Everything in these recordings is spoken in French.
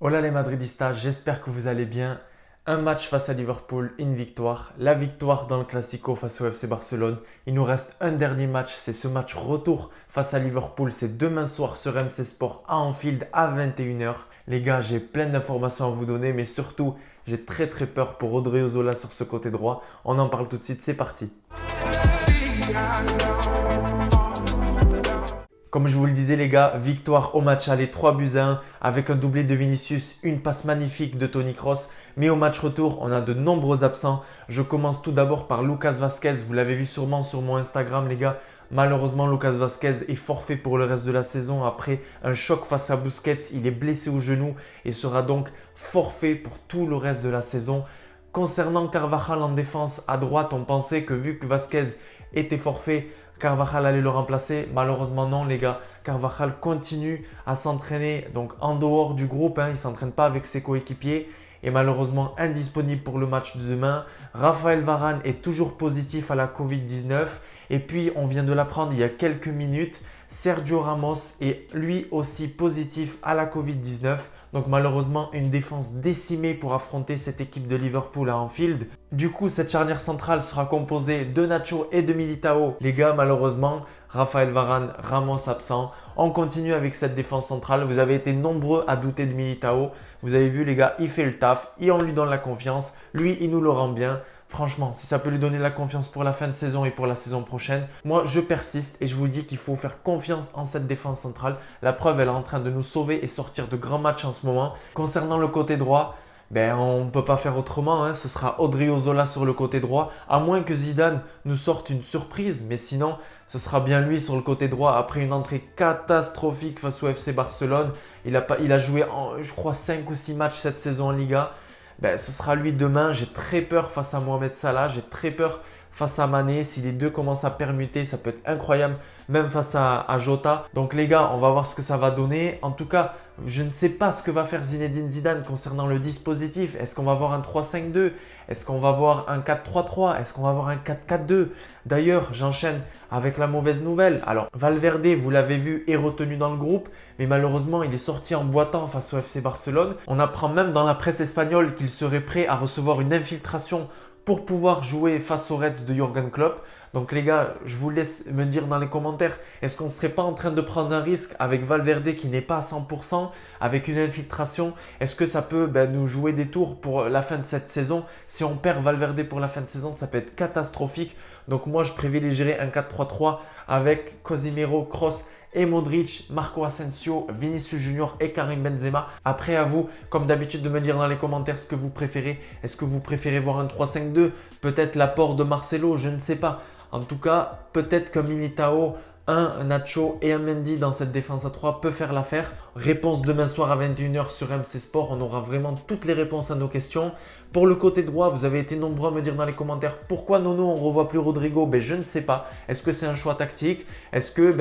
Hola les Madridistas, j'espère que vous allez bien. Un match face à Liverpool, une victoire. La victoire dans le Classico face au FC Barcelone. Il nous reste un dernier match, c'est ce match retour face à Liverpool. C'est demain soir sur MC Sport à Anfield à 21h. Les gars, j'ai plein d'informations à vous donner, mais surtout, j'ai très peur pour Odriozola sur ce côté droit. On en parle tout de suite, c'est parti. Comme je vous le disais les gars, victoire au match aller 3 buts à 1 avec un doublé de Vinicius, une passe magnifique de Toni Kroos. Mais au match retour, on a de nombreux absents. Je commence tout d'abord par Lucas Vazquez. Vous l'avez vu sûrement sur mon Instagram les gars. Malheureusement, Lucas Vazquez est forfait pour le reste de la saison après un choc face à Busquets. Il est blessé au genou et sera donc forfait pour tout le reste de la saison. Concernant Carvajal en défense à droite, on pensait que vu que Vazquez était forfait, Carvajal allait le remplacer. Malheureusement non les gars. Carvajal continue à s'entraîner donc en dehors du groupe. Il ne s'entraîne pas avec ses coéquipiers. Et malheureusement indisponible pour le match de demain. Raphaël Varane est toujours positif à la Covid-19. Et puis on vient de l'apprendre il y a quelques minutes. Sergio Ramos est lui aussi positif à la Covid-19. Donc malheureusement une défense décimée pour affronter cette équipe de Liverpool à Anfield. Du coup cette charnière centrale sera composée de Nacho et de Militao. Les gars malheureusement Raphaël Varane, Ramos absent. On continue avec cette défense centrale. Vous avez été nombreux à douter de Militao. Vous avez vu les gars, il fait le taf et on lui donne la confiance. Lui il nous le rend bien. Franchement, si ça peut lui donner la confiance pour la fin de saison et pour la saison prochaine, moi je persiste et je vous dis qu'il faut faire confiance en cette défense centrale. La preuve, elle est en train de nous sauver et sortir de grands matchs en ce moment. Concernant le côté droit, on ne peut pas faire autrement. Ce sera Odriozola sur le côté droit, à moins que Zidane nous sorte une surprise. Mais sinon, ce sera bien lui sur le côté droit après une entrée catastrophique face au FC Barcelone. Il a joué, je crois, 5 ou 6 matchs cette saison en Liga. Ce sera lui demain. J'ai très peur face à Mohamed Salah. J'ai très peur face à Mané. Si les deux commencent à permuter, ça peut être incroyable. Même face à Jota. Donc les gars, on va voir ce que ça va donner. En tout cas, je ne sais pas ce que va faire Zinedine Zidane concernant le dispositif. Est-ce qu'on va voir un 3-5-2? Est-ce qu'on va voir un 4-3-3? Est-ce qu'on va voir un 4-4-2? D'ailleurs, j'enchaîne avec la mauvaise nouvelle. Alors, Valverde, vous l'avez vu, est retenu dans le groupe. Mais malheureusement, il est sorti en boitant face au FC Barcelone. On apprend même dans la presse espagnole qu'il serait prêt à recevoir une infiltration pour pouvoir jouer face aux Reds de Jürgen Klopp. Donc les gars, je vous laisse me dire dans les commentaires, est-ce qu'on ne serait pas en train de prendre un risque avec Valverde qui n'est pas à 100%, avec une infiltration? Est-ce que ça peut nous jouer des tours pour la fin de cette saison? Si on perd Valverde pour la fin de saison, ça peut être catastrophique. Donc moi, je privilégierais un 4-3-3 avec Casemiro, Kroos et Modric, Marco Asensio, Vinicius Junior et Karim Benzema. Après à vous, comme d'habitude, de me dire dans les commentaires ce que vous préférez. Est-ce que vous préférez voir un 3-5-2? Peut-être l'apport de Marcelo, je ne sais pas. En tout cas, peut-être que Militao, un Nacho et un Mendy dans cette défense à 3 peut faire l'affaire. Réponse demain soir à 21h sur MC Sport. On aura vraiment toutes les réponses à nos questions. Pour le côté droit, vous avez été nombreux à me dire dans les commentaires pourquoi Nono on ne revoit plus Rodrigo. Je ne sais pas. Est-ce que c'est un choix tactique? Est-ce que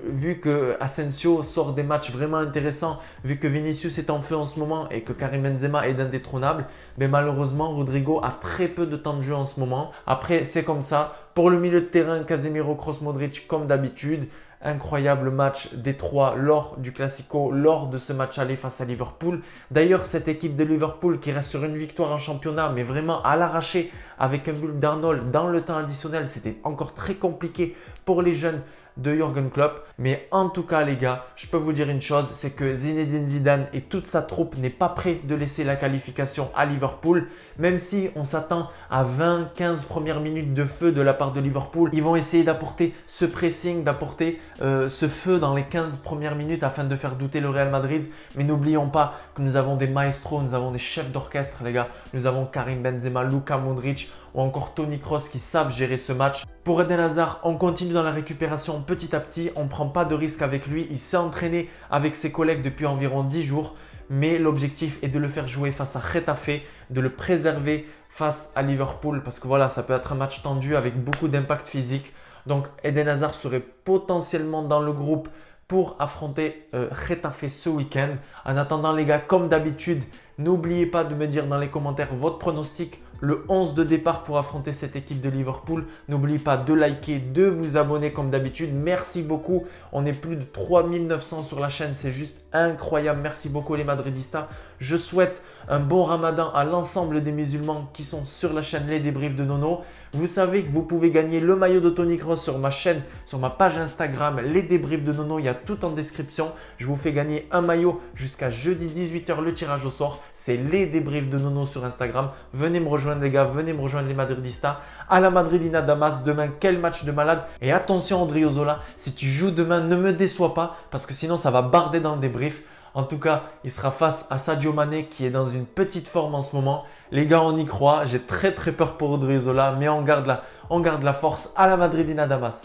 vu que Asensio sort des matchs vraiment intéressants, vu que Vinicius est en feu en ce moment et que Karim Benzema est indétrônable, malheureusement Rodrigo a très peu de temps de jeu en ce moment. Après, c'est comme ça. Pour le milieu de terrain, Casemiro, Kroos, Modric comme d'habitude. Incroyable match des trois lors du Classico, lors de ce match aller face à Liverpool. D'ailleurs, cette équipe de Liverpool qui reste sur une victoire en championnat, mais vraiment à l'arraché avec un but d'Arnold dans le temps additionnel, c'était encore très compliqué pour les jeunes de Jürgen Klopp. Mais en tout cas les gars, je peux vous dire une chose, c'est que Zinedine Zidane et toute sa troupe n'est pas prêt de laisser la qualification à Liverpool. Même si on s'attend à 20-15 premières minutes de feu de la part de Liverpool, ils vont essayer d'apporter ce pressing, d'apporter ce feu dans les 15 premières minutes afin de faire douter le Real Madrid. Mais n'oublions pas que nous avons des maestros, nous avons des chefs d'orchestre les gars. Nous avons Karim Benzema, Luka Modric ou encore Toni Kroos qui savent gérer ce match. Pour Eden Hazard, on continue dans la récupération petit à petit. On ne prend pas de risque avec lui. Il s'est entraîné avec ses collègues depuis environ 10 jours. Mais l'objectif est de le faire jouer face à Getafe, de le préserver face à Liverpool. Parce que voilà, ça peut être un match tendu avec beaucoup d'impact physique. Donc Eden Hazard serait potentiellement dans le groupe pour affronter Getafe ce week-end. En attendant les gars, comme d'habitude, n'oubliez pas de me dire dans les commentaires votre pronostic le 11 de départ pour affronter cette équipe de Liverpool. N'oubliez pas de liker, de vous abonner comme d'habitude. Merci beaucoup. On est plus de 3900 sur la chaîne. C'est juste incroyable. Merci beaucoup les Madridistas. Je souhaite un bon Ramadan à l'ensemble des musulmans qui sont sur la chaîne Les Débriefs de Nono. Vous savez que vous pouvez gagner le maillot de Tony Kroos sur ma chaîne, sur ma page Instagram, Les Débriefs de Nono. Il y a tout en description. Je vous fais gagner un maillot jusqu'à jeudi 18h le tirage au sort. C'est Les Débriefs de Nono sur Instagram. Venez me rejoindre les gars, venez me rejoindre les Madridistas. À la Madridina Damas, demain quel match de malade. Et attention Odriozola, si tu joues demain, ne me déçois pas parce que sinon ça va barder dans le débrief. En tout cas, il sera face à Sadio Mané qui est dans une petite forme en ce moment. Les gars, on y croit. J'ai très peur pour Odriozola, mais on garde la force à la Madridina Damas.